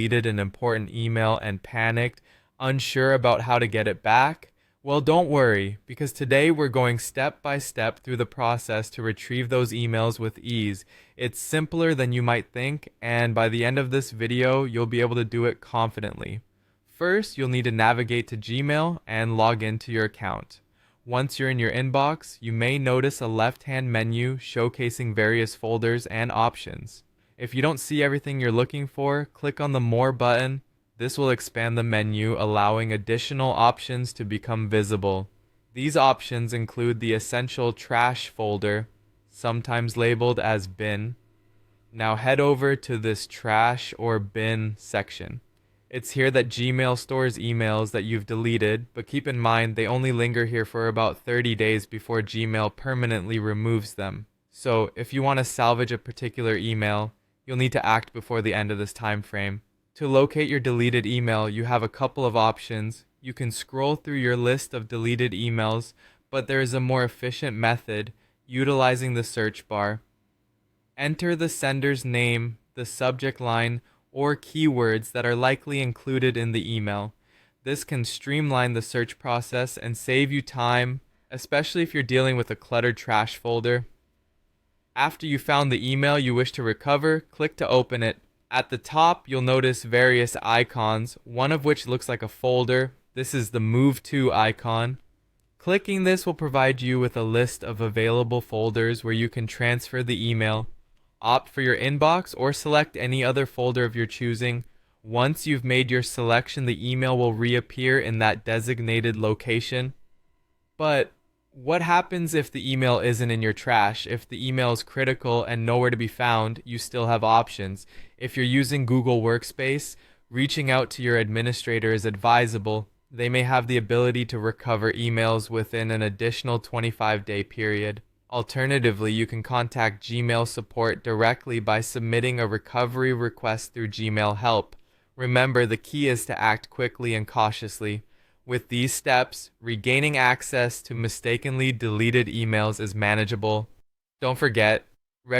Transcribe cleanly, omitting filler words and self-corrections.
deleted an important email and panicked, unsure about how to get it back? Well, don't worry, because today we're going step by step through the process to retrieve those emails with ease. It's simpler than you might think, and by the end of this video, you'll be able to do it confidently. First, you'll need to navigate to Gmail and log into your account. Once you're in your inbox, you may notice a left-hand menu showcasing various folders and options. If you don't see everything you're looking for, click on the More button. This will expand the menu, allowing additional options to become visible. These options include the Essential Trash folder, sometimes labeled as Bin. Now head over to this Trash or Bin section. It's here that Gmail stores emails that you've deleted, but keep in mind they only linger here for about 30 days before Gmail permanently removes them. So if you want to salvage a particular email, you'll need to act before the end of this time frame. To locate your deleted email, you have a couple of options. You can scroll through your list of deleted emails, but there is a more efficient method utilizing the search bar. Enter the sender's name, the subject line, or keywords that are likely included in the email. This can streamline the search process and save you time, especially if you're dealing with a cluttered trash folder. After you found the email you wish to recover, click to open it. At the top, you'll notice various icons, one of which looks like a folder. This is the Move To icon. Clicking this will provide you with a list of available folders where you can transfer the email. Opt for your inbox or select any other folder of your choosing. Once you've made your selection, the email will reappear in that designated location. But what happens if the email isn't in your trash? If the email is critical and nowhere to be found, you still have options. If you're using Google Workspace, reaching out to your administrator is advisable. They may have the ability to recover emails within an additional 25-day period. Alternatively, you can contact Gmail support directly by submitting a recovery request through Gmail Help. Remember, the key is to act quickly and cautiously. With these steps, regaining access to mistakenly deleted emails is manageable. Don't forget,